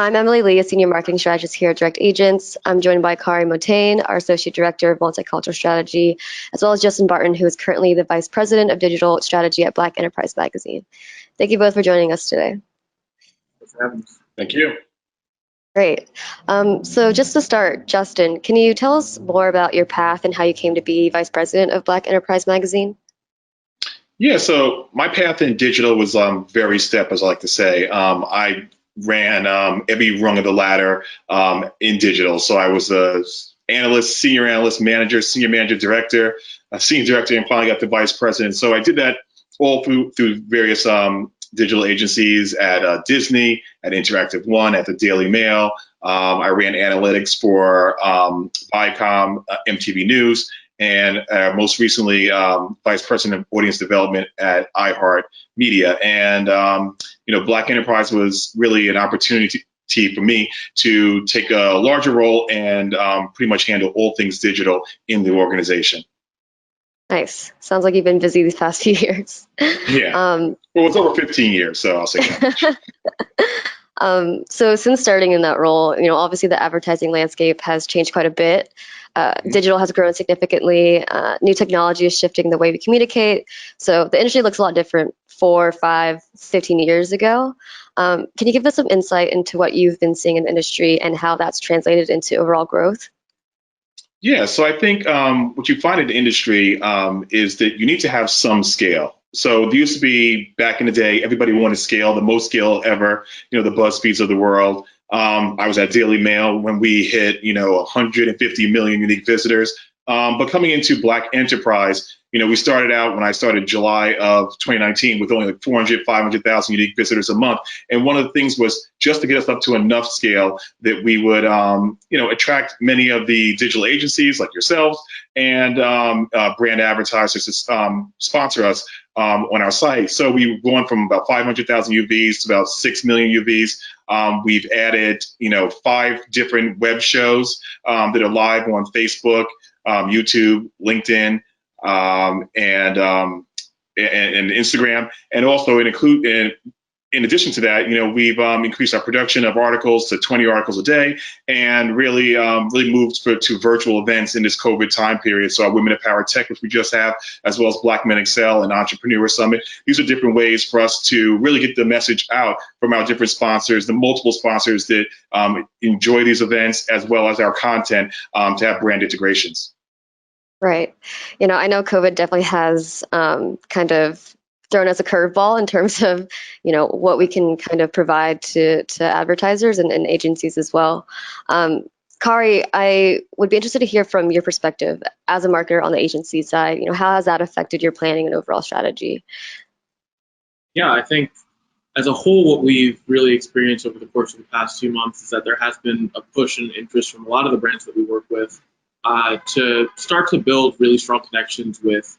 I'm Emily Lee, a senior marketing strategist here at Direct Agents. I'm joined by Kari Motain, our associate director of multicultural strategy, as well as Justin Barton, who is currently the vice president of digital strategy at Black Enterprise Magazine. Thank you both for joining us today. Thanks for having us. Thank you. Great. So just to start, Justin, can you tell us more about your path and how you came to be vice president of Black Enterprise Magazine? Yeah, so my path in digital was very step, as I like to say. I ran every rung of the ladder in digital. So I was a analyst, senior analyst, manager, senior manager, director, senior director, and finally got to vice president. So I did that all through various digital agencies at Disney, at Interactive One, at the Daily Mail. I ran analytics for Viacom, MTV News, and most recently, vice president of audience development at iHeartMedia. And Black Enterprise was really an opportunity for me to take a larger role and pretty much handle all things digital in the organization. Nice. Sounds like you've been busy these past few years. Yeah. Well, it's over 15 years, so I'll say that. So since starting in that role, obviously the advertising landscape has changed quite a bit. Digital has grown significantly. New technology is shifting the way we communicate. So the industry looks a lot different 4, 5, 15 years ago. Can you give us some insight into what you've been seeing in the industry and how that's translated into overall growth? Yeah, so I think what you find in the industry is that you need to have some scale. So there used to be, back in the day, everybody wanted scale, the most scale ever, the BuzzFeeds of the world. I was at Daily Mail when we hit, 150 million unique visitors. But coming into Black Enterprise, we started out, when I started July of 2019, with only like 400, 500,000 unique visitors a month. And one of the things was just to get us up to enough scale that we would, attract many of the digital agencies like yourselves and brand advertisers to sponsor us on our site. So we've gone from about 500,000 UVs to about 6 million UVs. We've added, 5 different web shows that are live on Facebook, YouTube, LinkedIn, and Instagram, and also in addition to that, we've increased our production of articles to 20 articles a day, and really moved to virtual events in this COVID time period. So our Women of Power Tech, which we just have, as well as Black Men Excel and Entrepreneur Summit. These are different ways for us to really get the message out from our different sponsors, the multiple sponsors that enjoy these events, as well as our content, to have brand integrations. Right. I know COVID definitely has kind of thrown us a curveball in terms of, what we can kind of provide to advertisers and agencies as well. Kari, I would be interested to hear from your perspective as a marketer on the agency side. How has that affected your planning and overall strategy? Yeah, I think as a whole, what we've really experienced over the course of the past 2 months is that there has been a push and interest from a lot of the brands that we work with to start to build really strong connections with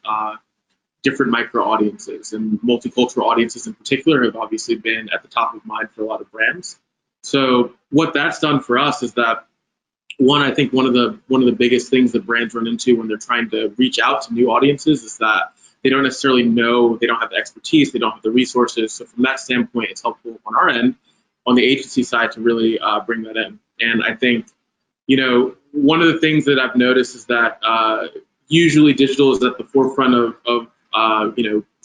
different micro audiences, and multicultural audiences in particular have obviously been at the top of mind for a lot of brands. So what that's done for us is that, I think one of the biggest things that brands run into when they're trying to reach out to new audiences is that they don't necessarily know, they don't have the expertise, they don't have the resources. So from that standpoint, it's helpful on our end, on the agency side, to really bring that in. And I think, one of the things that I've noticed is that usually digital is at the forefront of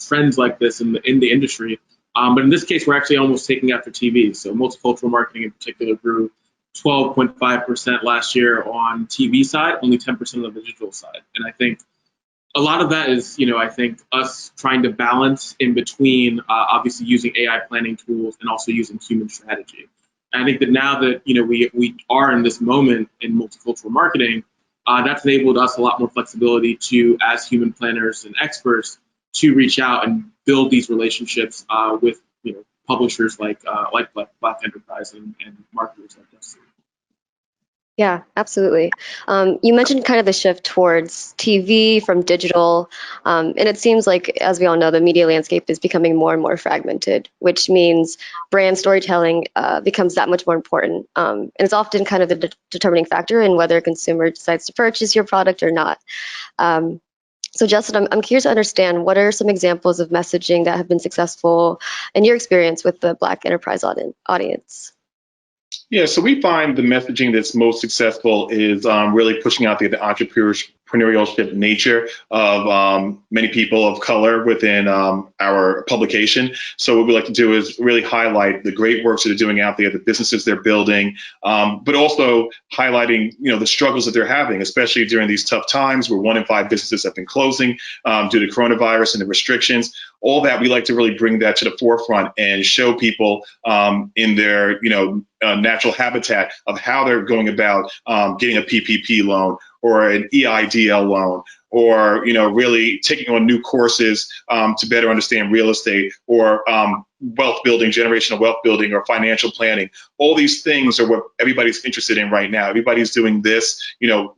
trends like this in the industry. But in this case, we're actually almost taking after TV. So multicultural marketing in particular grew 12.5% last year on TV side, only 10% on the digital side. And I think a lot of that is, I think us trying to balance in between, obviously using AI planning tools and also using human strategy. And I think that now that, we are in this moment in multicultural marketing, that's enabled us a lot more flexibility to, as human planners and experts, to reach out and build these relationships with publishers like Black Enterprise and marketers like us. Yeah, absolutely. You mentioned kind of the shift towards TV from digital, and it seems like, as we all know, the media landscape is becoming more and more fragmented, which means brand storytelling becomes that much more important. And it's often kind of the determining factor in whether a consumer decides to purchase your product or not. So Justin, I'm curious to understand, what are some examples of messaging that have been successful in your experience with the Black Enterprise audience? Yeah, so we find the messaging that's most successful is really pushing out the entrepreneurship nature of many people of color within our publication. So what we like to do is really highlight the great works that they're doing out there, the businesses they're building, but also highlighting the struggles that they're having, especially during these tough times where 1 in 5 businesses have been closing due to coronavirus and the restrictions. All that, we like to really bring that to the forefront and show people in their natural habitat of how they're going about getting a PPP loan or an EIDL loan, or really taking on new courses to better understand real estate, or wealth building, generational wealth building, or financial planning. All these things are what everybody's interested in right now. Everybody's doing this,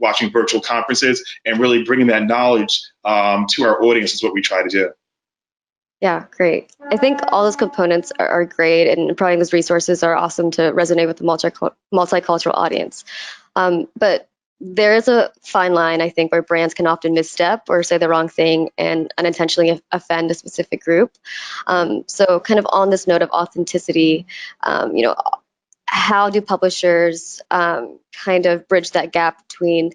watching virtual conferences, and really bringing that knowledge to our audience is what we try to do. Yeah, great. I think all those components are great, and providing those resources are awesome to resonate with the multicultural audience. But there is a fine line, I think, where brands can often misstep or say the wrong thing and unintentionally offend a specific group. So, kind of on this note of authenticity, how do publishers kind of bridge that gap between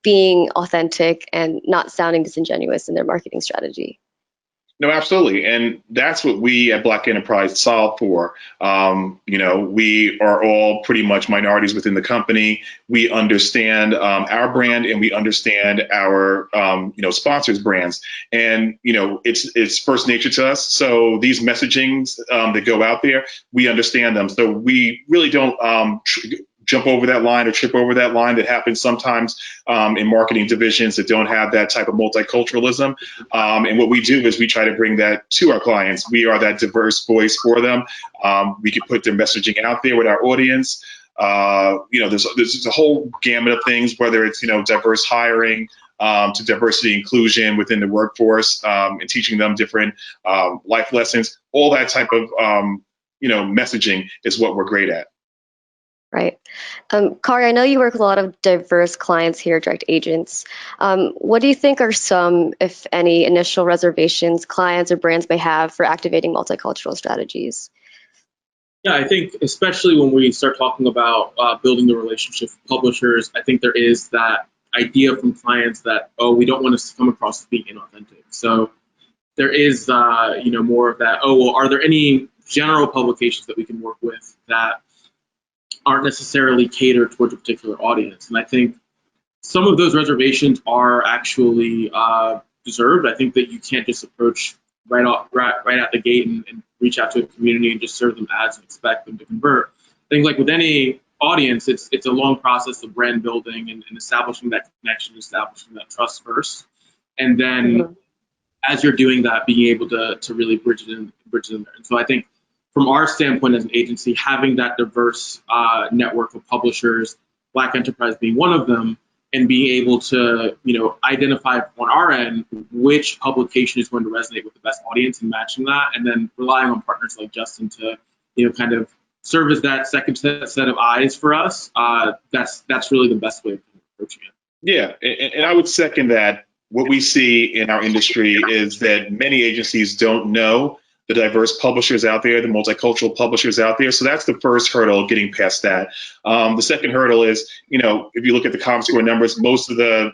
being authentic and not sounding disingenuous in their marketing strategy? No, absolutely. And that's what we at Black Enterprise solve for. We are all pretty much minorities within the company. We understand our brand, and we understand our, sponsors' brands. And, it's first nature to us. So these messagings that go out there, we understand them. So we really don't jump over that line or trip over that line that happens sometimes in marketing divisions that don't have that type of multiculturalism. And what we do is we try to bring that to our clients. We are that diverse voice for them. We can put their messaging out there with our audience. There's a whole gamut of things, whether it's, diverse hiring, to diversity inclusion within the workforce, and teaching them different life lessons. All that type of, messaging is what we're great at. Right. Kari, I know you work with a lot of diverse clients here, direct agents. What do you think are some, if any, initial reservations clients or brands may have for activating multicultural strategies? Yeah, I think especially when we start talking about building the relationship with publishers, I think there is that idea from clients that, we don't want us to come across as being inauthentic. So there is, more of that, are there any general publications that we can work with that aren't necessarily catered towards a particular audience? And I think some of those reservations are actually deserved. I think that you can't just approach right out the gate and reach out to a community and just serve them ads and expect them to convert. I think, like with any audience, it's a long process of brand building and establishing that connection, establishing that trust first, and then as you're doing that, being able to really bridge it in there. And so I think, from our standpoint as an agency, having that diverse network of publishers, Black Enterprise being one of them, and being able to, identify on our end which publication is going to resonate with the best audience and matching that, and then relying on partners like Justin to, kind of serve as that second set of eyes for us. That's really the best way of approaching it. Yeah, and I would second that. What we see in our industry is that many agencies don't know the diverse publishers out there, the multicultural publishers out there. So that's the first hurdle, getting past that. The second hurdle is, if you look at the ComScore numbers, most of the,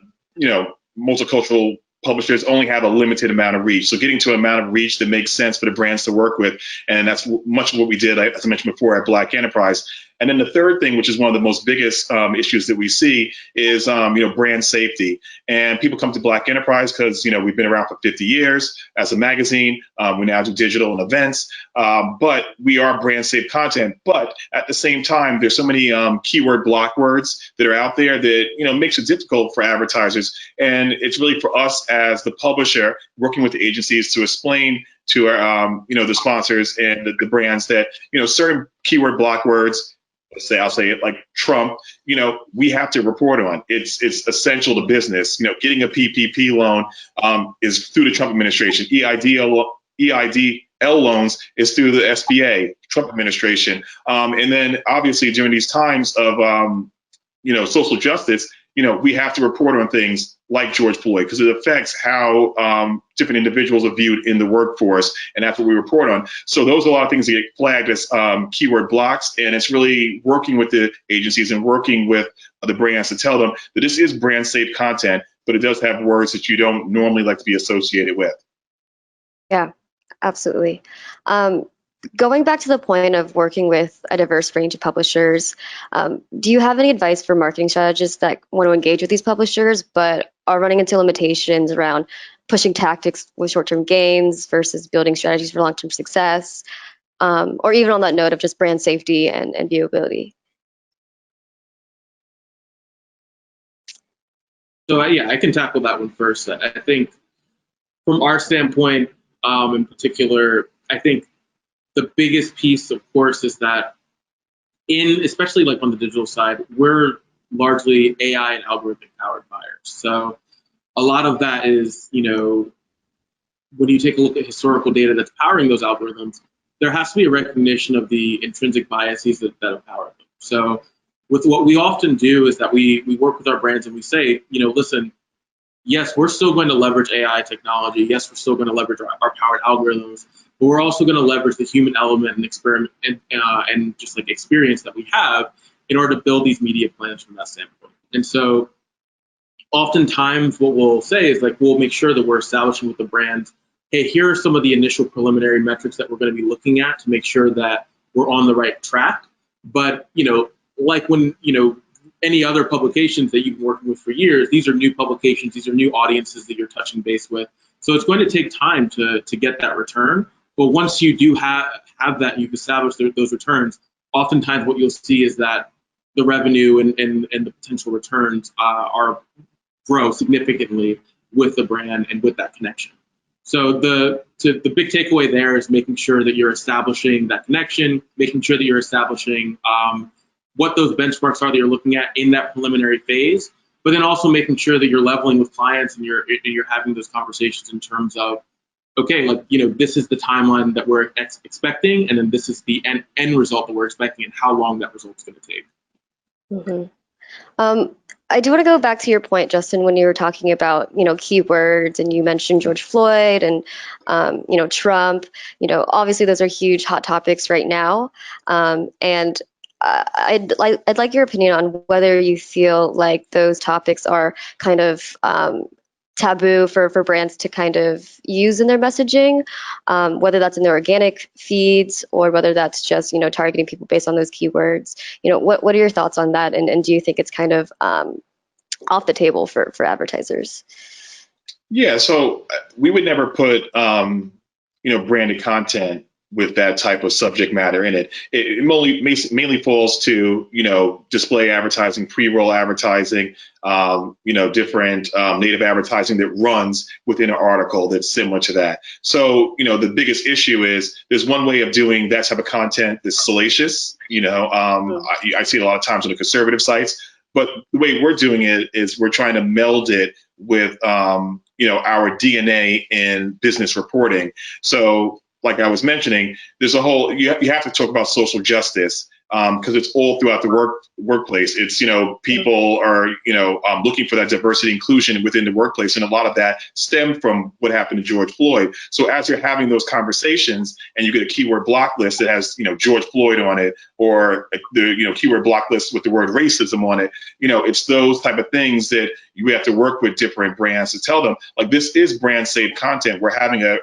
multicultural publishers only have a limited amount of reach. So getting to an amount of reach that makes sense for the brands to work with. And that's much of what we did, as I mentioned before, at Black Enterprise. And then the third thing, which is one of the most biggest issues that we see, is brand safety. And people come to Black Enterprise because we've been around for 50 years as a magazine. We now do digital and events, but we are brand safe content. But at the same time, there's so many keyword block words that are out there that makes it difficult for advertisers. And it's really for us as the publisher working with the agencies to explain to our the sponsors and the brands that certain keyword block words. I'll say it like Trump, we have to report on. It's essential to business. Getting a PPP loan is through the Trump administration. EIDL loans is through the SBA, Trump administration. And then obviously during these times of, social justice, we have to report on things like George Floyd because it affects how different individuals are viewed in the workforce, and that's what we report on. So those are a lot of things that get flagged as keyword blocks, and it's really working with the agencies and working with the brands to tell them that this is brand safe content, but it does have words that you don't normally like to be associated with. Yeah, absolutely. Going back to the point of working with a diverse range of publishers, do you have any advice for marketing strategists that want to engage with these publishers but are running into limitations around pushing tactics with short-term gains versus building strategies for long-term success, or even on that note of just brand safety and viewability? So yeah, I can tackle that one first. I think from our standpoint, in particular, I think the biggest piece, of course, is that especially like on the digital side, we're largely AI and algorithmic powered buyers. So a lot of that is, when you take a look at historical data that's powering those algorithms, there has to be a recognition of the intrinsic biases that have powered them. So with what we often do is that we work with our brands and we say, listen, yes, we're still going to leverage AI technology. Yes, we're still going to leverage our powered algorithms, but we're also going to leverage the human element and experiment and just like experience that we have in order to build these media plans from that standpoint. And so oftentimes what we'll say is like, we'll make sure that we're establishing with the brands, hey, here are some of the initial preliminary metrics that we're going to be looking at to make sure that we're on the right track. But, like when, any other publications that you've been working with for years, these are new publications, these are new audiences that you're touching base with. So it's going to take time to get that return. But once you do have that, you've established those returns, oftentimes what you'll see is that the revenue and the potential returns grow significantly with the brand and with that connection. So the big takeaway there is making sure that you're establishing that connection, making sure that you're establishing what those benchmarks are that you're looking at in that preliminary phase, but then also making sure that you're leveling with clients and you're having those conversations in terms of, okay, like, this is the timeline that we're expecting, and then this is the end result that we're expecting and how long that result's going to take. Mm-hmm. I do want to go back to your point, Justin, when you were talking about, keywords, and you mentioned George Floyd and, Trump. Obviously those are huge hot topics right now, and I'd like your opinion on whether you feel like those topics are kind of taboo for brands to kind of use in their messaging, whether that's in their organic feeds or whether that's just, targeting people based on those keywords. What are your thoughts on that? And do you think it's kind of off the table for advertisers? Yeah, so we would never put, branded content with that type of subject matter in it. It mainly falls to, display advertising, pre-roll advertising, different native advertising that runs within an article that's similar to that. So, the biggest issue is there's one way of doing that type of content that's salacious. I see it a lot of times on the conservative sites. But the way we're doing it is we're trying to meld it with, our DNA in business reporting. So, like I was mentioning, there's a whole, you have to talk about social justice because it's all throughout the workplace. It's, people are, looking for that diversity inclusion within the workplace. And a lot of that stemmed from what happened to George Floyd. So as you're having those conversations and you get a keyword block list that has, George Floyd on it, or the, keyword block list with the word racism on it, it's those type of things that you have to work with different brands to tell them, like, this is brand safe content. We're having a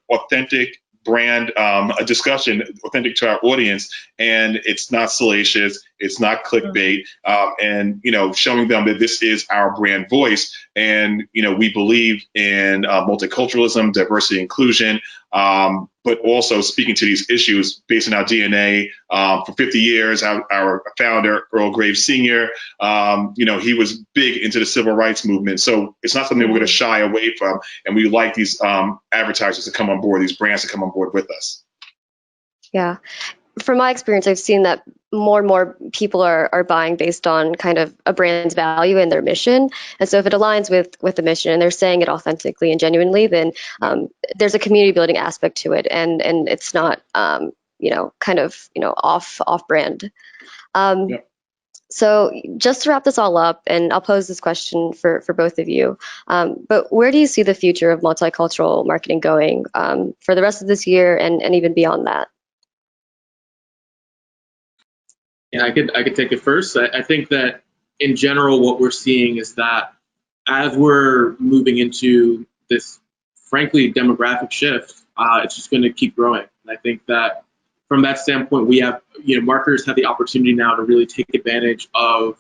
authentic brand, a discussion authentic to our audience, and it's not salacious, it's not clickbait, and showing them that this is our brand voice, and we believe in multiculturalism, diversity, inclusion, but also speaking to these issues based on our DNA. For 50 years, our founder, Earl Graves Sr., he was big into the civil rights movement. So it's not something we're going to shy away from. And we like these advertisers to come on board, these brands to come on board with us. Yeah. From my experience, I've seen that more and more people are buying based on kind of a brand's value and their mission. And so if it aligns with the mission and they're saying it authentically and genuinely, then there's a community building aspect to it, and it's not kind of off brand. So just to wrap this all up, and I'll pose this question for both of you, but where do you see the future of multicultural marketing going for the rest of this year and even beyond that? Yeah, I could take it first. I think that in general, what we're seeing is that as we're moving into this, frankly, demographic shift, it's just going to keep growing. And I think that from that standpoint, we have, marketers have the opportunity now to really take advantage of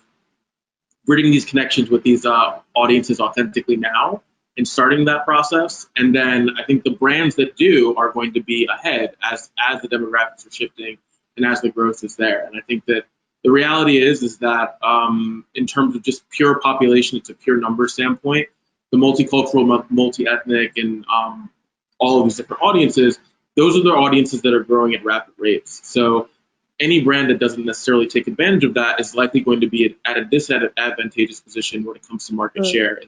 bringing these connections with these audiences authentically now and starting that process. And then I think the brands that do are going to be ahead as the demographics are shifting and as the growth is there. And I think that the reality is that in terms of just pure population, it's a pure number standpoint. The multicultural, multi-ethnic, and all of these different audiences, those are the audiences that are growing at rapid rates. So any brand that doesn't necessarily take advantage of that is likely going to be at a disadvantageous position when it comes to market share.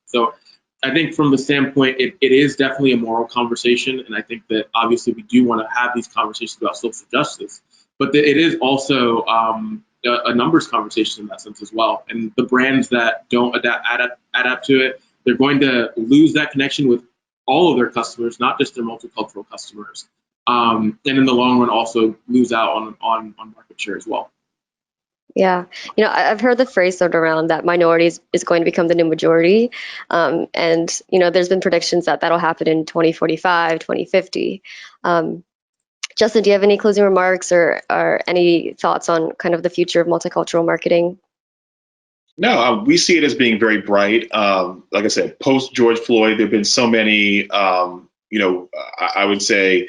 So I think from the standpoint, it is definitely a moral conversation. And I think that obviously we do want to have these conversations about social justice, but it is also a numbers conversation in that sense as well. And the brands that don't adapt to it, they're going to lose that connection with all of their customers, not just their multicultural customers. And in the long run, also lose out on market share as well. Yeah, I've heard the phrase thrown around that minorities is going to become the new majority. And, there's been predictions that that'll happen in 2045, 2050. Justin, do you have any closing remarks or any thoughts on kind of the future of multicultural marketing? No, we see it as being very bright. Like I said, post George Floyd, there have been so many, I would say,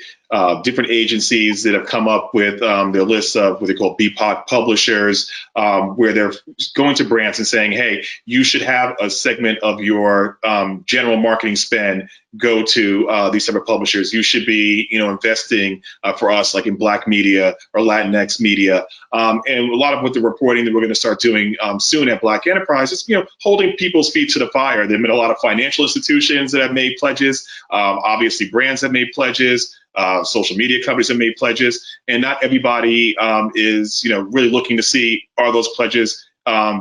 different agencies that have come up with their lists of what they call BPOC publishers, where they're going to brands and saying, hey, you should have a segment of your general marketing spend go to these type of publishers. You should be, investing for us, like in Black media or Latinx media. And a lot of what the reporting that we're going to start doing soon at Black Enterprise is, holding people's feet to the fire. There have been a lot of financial institutions that have made pledges. Obviously, brands have made pledges. Social media companies have made pledges, and not everybody is, really looking to see, are those pledges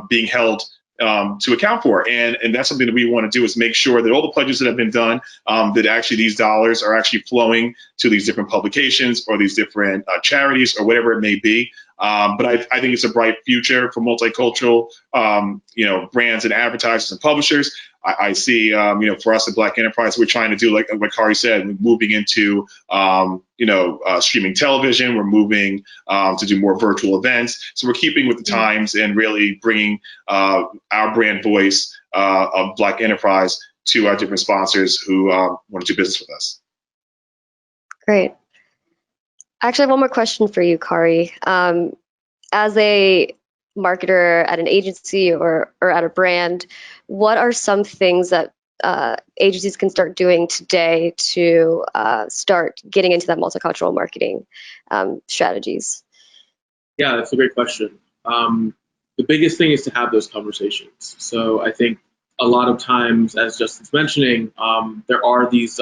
being held to account for. And that's something that we want to do, is make sure that all the pledges that have been done, that actually these dollars are actually flowing to these different publications or these different charities or whatever it may be. But I think it's a bright future for multicultural, brands and advertisers and publishers. I see, for us at Black Enterprise, we're trying to do, like what Kari said, we're moving into, streaming television. We're moving to do more virtual events. So we're keeping with the times and really bringing our brand voice of Black Enterprise to our different sponsors who want to do business with us. Great. Actually, I have one more question for you, Kari. As a marketer at an agency or at a brand, what are some things that agencies can start doing today to start getting into that multicultural marketing strategies? Yeah, that's a great question. The biggest thing is to have those conversations. So I think a lot of times, as Justin's mentioning, there are these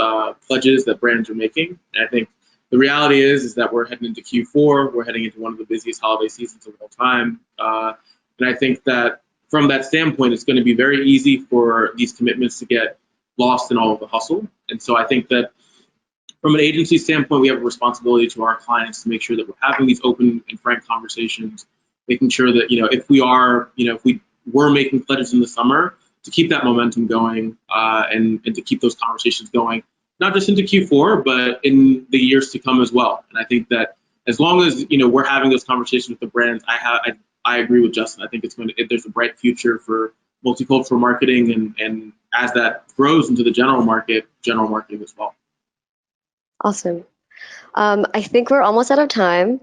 pledges that brands are making. And I think the reality is that we're heading into Q4. We're heading into one of the busiest holiday seasons of all time. And I think that from that standpoint, it's going to be very easy for these commitments to get lost in all of the hustle. And so I think that from an agency standpoint, we have a responsibility to our clients to make sure that we're having these open and frank conversations, making sure that, if we were making pledges in the summer, to keep that momentum going and to keep those conversations going, not just into Q4, but in the years to come as well. And I think that as long as, we're having those conversations with the brands, I agree with Justin. I think there's a bright future for multicultural marketing, and as that grows into the general marketing as well. Awesome. I think we're almost out of time.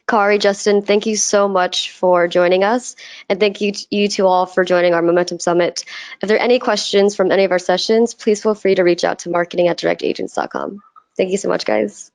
Kari, Justin, thank you so much for joining us. And thank you to all for joining our Momentum Summit. If there are any questions from any of our sessions, please feel free to reach out to marketing@directagents.com. Thank you so much, guys.